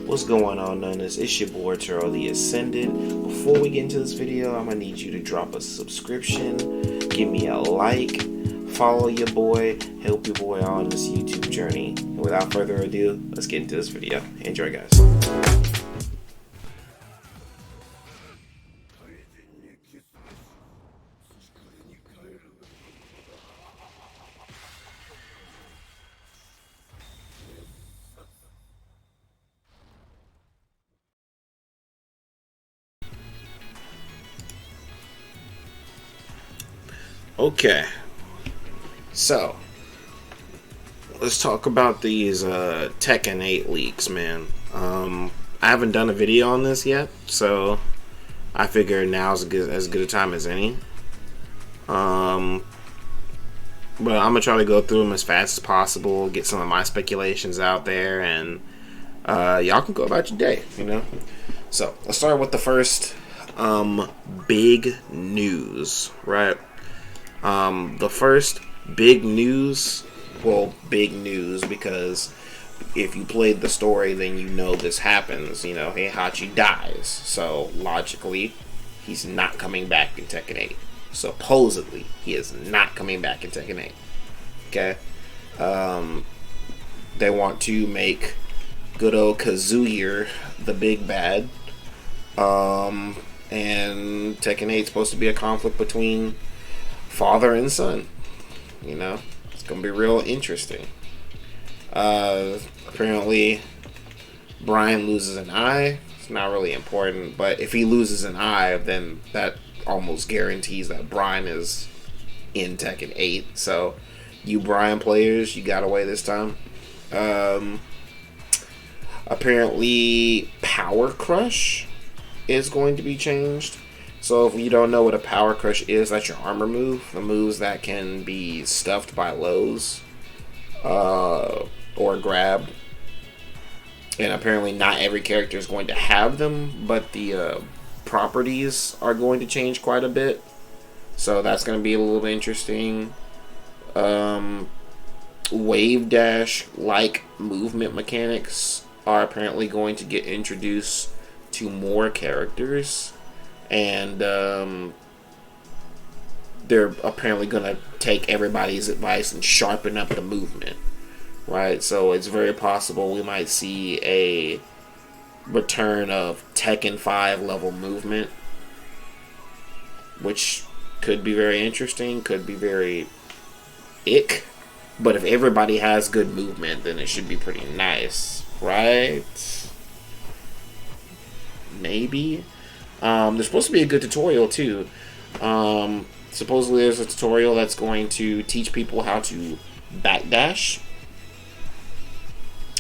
What's going on, Nunners? It's your boy Turo the Ascended. Before we get into this video, I'm gonna need you to drop a subscription, give me a like, follow your boy, help your boy on this YouTube journey. And without further ado, let's get into this video. Enjoy, guys. Okay, so let's talk about these Tekken 8 leaks, man. I haven't done a video on this yet, so I figure now's as good a time as any. But I'm gonna try to go through them as fast as possible, get some of my speculations out there, and y'all can go about your day, you know. So let's start with the first big news, right? The first big news, well, big news because if you played the story, then you know this happens. You know, Heihachi dies, so logically, he's not coming back in Tekken 8. Supposedly, he is not coming back in Tekken 8. Okay? They want to make good old Kazuya the big bad. And Tekken 8 is supposed to be a conflict between father and son. You know, it's gonna be real interesting. Apparently Brian loses an eye. It's not really important, but if he loses an eye, then that almost guarantees that Brian is in Tekken 8. So you Brian players, you got away this time. Apparently Power Crush is going to be changed. So if you don't know what a Power Crush is, that's your armor move. The moves that can be stuffed by lows or grabbed. And apparently not every character is going to have them, but the properties are going to change quite a bit. So that's going to be a little bit interesting. Wave dash like movement mechanics are apparently going to get introduced to more characters. And they're apparently going to take everybody's advice and sharpen up the movement, right? So it's very possible we might see a return of Tekken 5 level movement, which could be very interesting, could be very ick. But if everybody has good movement, then it should be pretty nice, right? Maybe. There's supposed to be a good tutorial too. Supposedly there's a tutorial that's going to teach people how to backdash.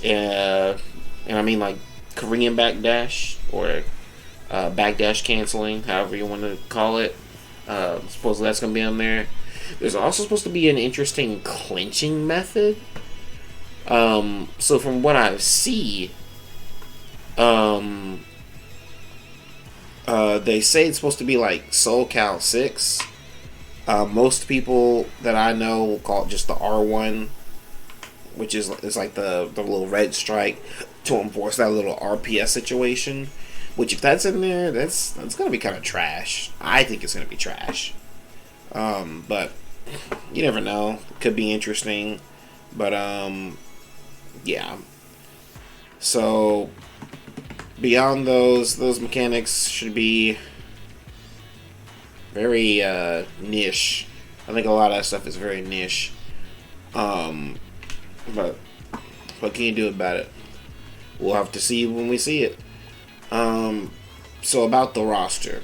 And I mean like Korean backdash or backdash canceling, however you want to call it. Supposedly that's going to be on there. There's also supposed to be an interesting clinching method. So from what I see, they say it's supposed to be like Soul Cal 6. Most people that I know will call it just the R1, which is like the little red strike to enforce that little RPS situation. Which, if that's in there, that's gonna be kind of trash. I think it's gonna be trash. But you never know. Could be interesting. But yeah. So beyond those mechanics should be very niche. I think a lot of that stuff is very niche. But what can you do about it? We'll have to see when we see it. So about the roster.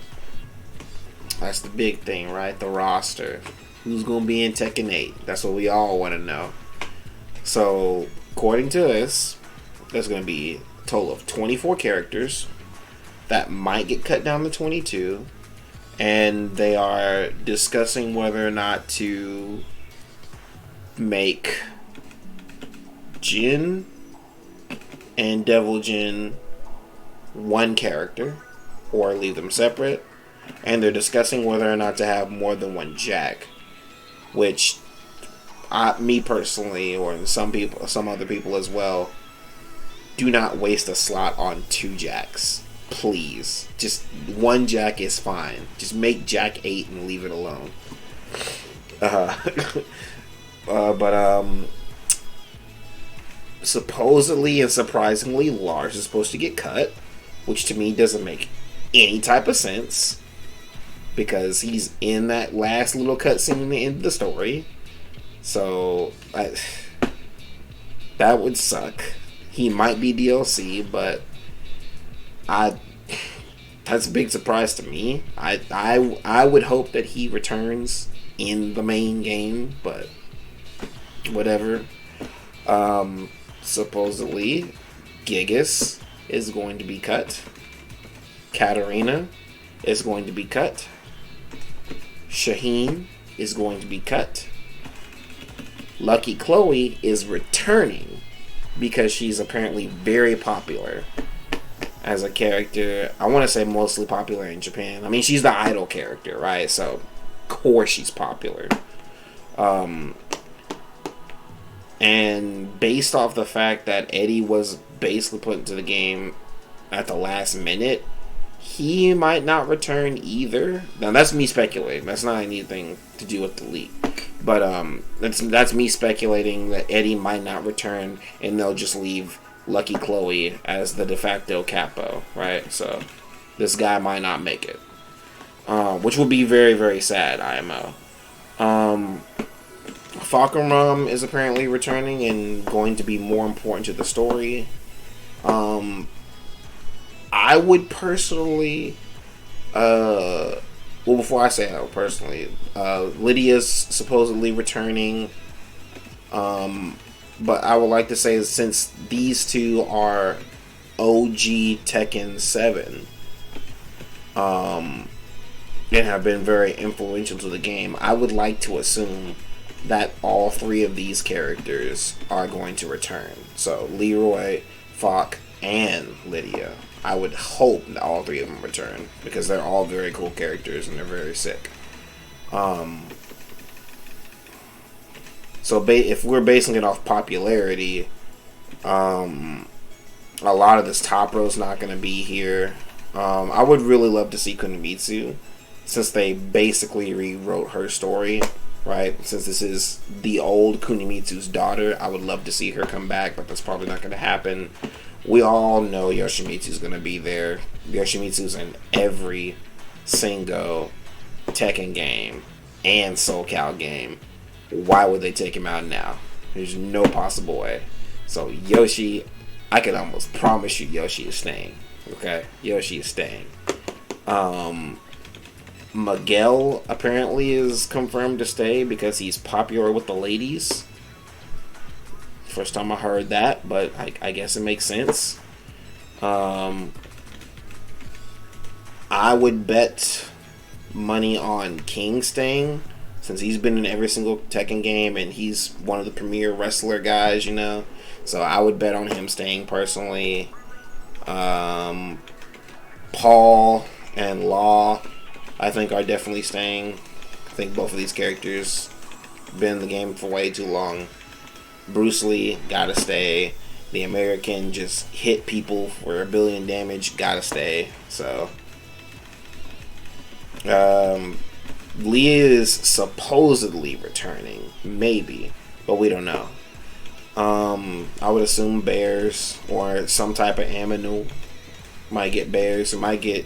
That's the big thing, right? The roster. Who's going to be in Tekken 8? That's what we all want to know. So, according to this, there's going to be a total of 24 characters that might get cut down to 22. And they are discussing whether or not to make Jin and Devil Jin one character or leave them separate. And they're discussing whether or not to have more than one Jack, which me personally, or some other people as well, do not waste a slot on 2 jacks. Please. Just 1 jack is fine. Just make jack 8 and leave it alone. But supposedly and surprisingly, Lars is supposed to get cut, which to me doesn't make any type of sense, because he's in that last little cutscene in the end of the story. So that would suck. He might be DLC, but that's a big surprise to me. I would hope that he returns in the main game, but whatever. Supposedly, Gigas is going to be cut. Katarina is going to be cut. Shaheen is going to be cut. Lucky Chloe is returning because she's apparently very popular as a character. I want to say mostly popular in Japan. I mean, she's the idol character, right? So, of course she's popular. And based off the fact that Eddie was basically put into the game at the last minute, he might not return either. Now, that's me speculating. That's not anything to do with the leak. But that's me speculating that Eddie might not return, and they'll just leave Lucky Chloe as the de facto capo, right? So this guy might not make it, which will be very, very sad, IMO. Falkenram is apparently returning and going to be more important to the story. I would personally, well, before I say I would personally, Lydia's supposedly returning, but I would like to say, since these two are OG Tekken 7, and have been very influential to the game, I would like to assume that all 3 of these characters are going to return. So Leroy, Falk, and Lydia. I would hope that all 3 of them return, because they're all very cool characters and they're very sick. So if we're basing it off popularity, a lot of this top row's not going to be here. I would really love to see Kunimitsu, since they basically rewrote her story, right? Since this is the old Kunimitsu's daughter, I would love to see her come back, but that's probably not going to happen. We all know Yoshimitsu's going to be there. Yoshimitsu's in every single Tekken game and SoulCal game. Why would they take him out now? There's no possible way. So Yoshi, I can almost promise you Yoshi is staying. Okay? Yoshi is staying. Miguel apparently is confirmed to stay because he's popular with the ladies. First time I heard that, but I guess it makes sense. I would bet money on King staying, since he's been in every single Tekken game and he's one of the premier wrestler guys, you know. So I would bet on him staying personally. Paul and Law, I think, are definitely staying. I think both of these characters been in the game for way too long. Bruce Lee, gotta stay. The American just hit people for 1 billion damage, gotta stay. So Leah is supposedly returning, maybe, but we don't know. I would assume Bears or some type of Aminu might get Bears. It might get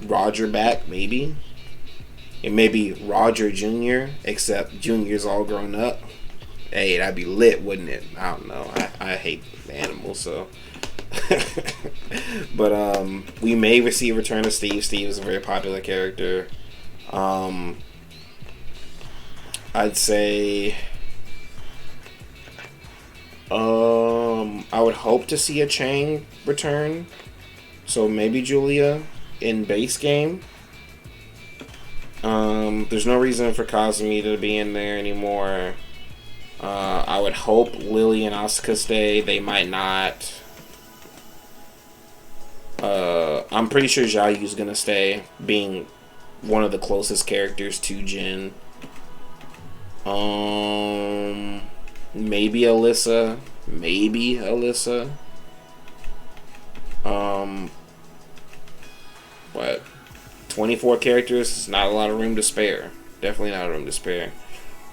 Roger back, maybe. It may be Roger Jr., except Jr.'s all grown up. Hey, that'd be lit, wouldn't it? I don't know. I hate animals, so. But we may receive return of Steve. Steve is a very popular character. I'd say I would hope to see a Chang return. So maybe Julia in base game. There's no reason for Kazumi to be in there anymore. I would hope Lily and Asuka stay. They might not. I'm pretty sure Zhao Yu's gonna stay, being one of the closest characters to Jin. Maybe Alyssa. What? 24 characters is not a lot of room to spare. Definitely not a room to spare.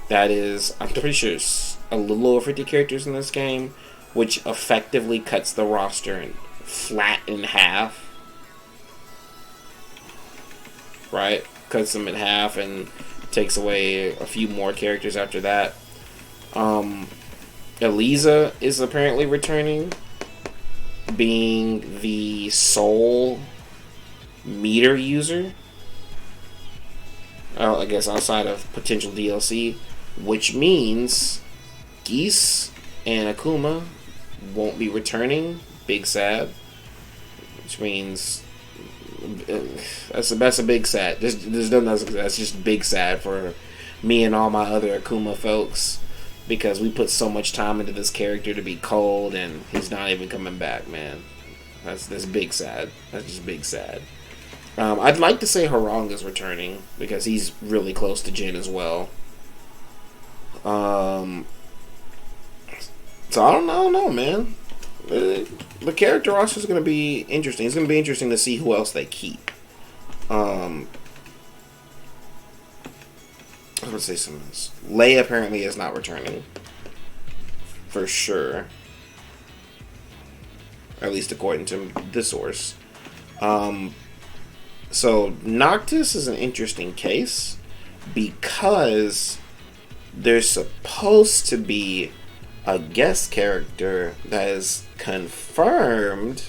That is, I'm pretty sure it's a little over 50 characters in this game, which effectively cuts the roster flat in half. Right? Cuts them in half and takes away a few more characters after that. Eliza is apparently returning, being the sole meter user. I guess outside of potential DLC, which means Geese and Akuma won't be returning. Big sad. Which means that's a big sad. That's just big sad for me and all my other Akuma folks, because we put so much time into this character to be cold and he's not even coming back, man. That's big sad. That's just big sad. I'd like to say Haranga's returning because he's really close to Jin as well. So I don't know, man. The character roster is going to be interesting. It's going to be interesting to see who else they keep. I was going to say something else. Leia apparently is not returning. For sure. At least according to the source. So Noctis is an interesting case because there's supposed to be a guest character that is confirmed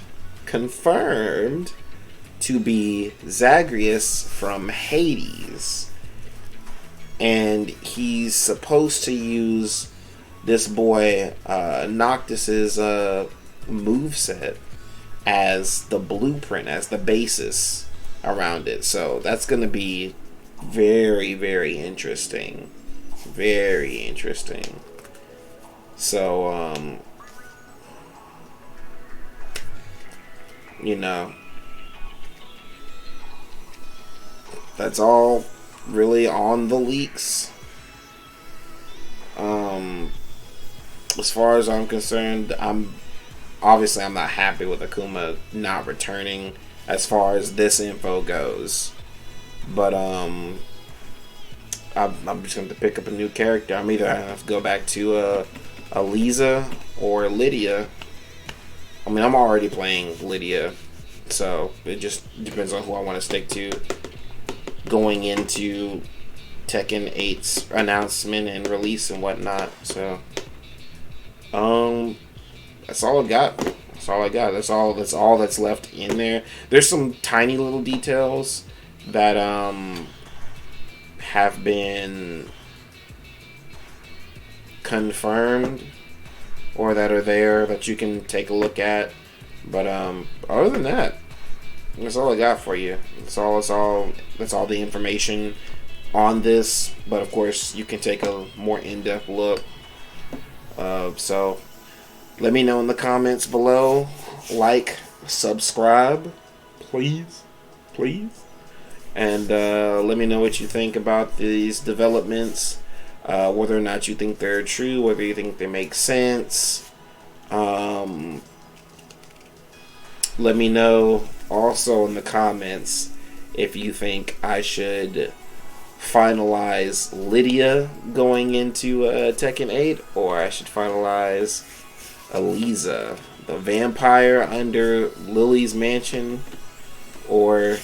to be Zagreus from Hades. And he's supposed to use this boy Noctis's moveset as the blueprint, as the basis around it. So that's going to be very, very interesting. Very interesting. So, that's all really on the leaks. As far as I'm concerned, I'm not happy with Akuma not returning as far as this info goes. But I'm just going to pick up a new character. I'm either going to have to go back to Eliza or Lydia. I mean, I'm already playing Lydia, so it just depends on who I want to stick to going into Tekken 8's announcement and release and whatnot. So, that's all I got. That's all that's left in there. There's some tiny little details that have been confirmed or that are there that you can take a look at. But other than that, that's all I got for you. That's all the information on this. But of course, you can take a more in-depth look. So let me know in the comments below. Like, subscribe, please. And let me know what you think about these developments. Whether or not you think they're true, whether you think they make sense. Let me know also in the comments if you think I should finalize Lydia going into Tekken 8, or I should finalize Eliza, the vampire under Lily's mansion, or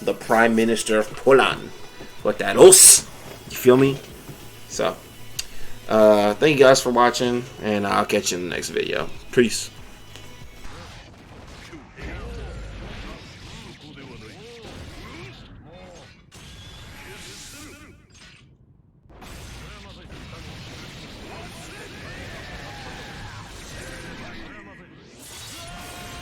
the Prime Minister of Poland. Botaros. You feel me? So, thank you guys for watching, and I'll catch you in the next video. Peace.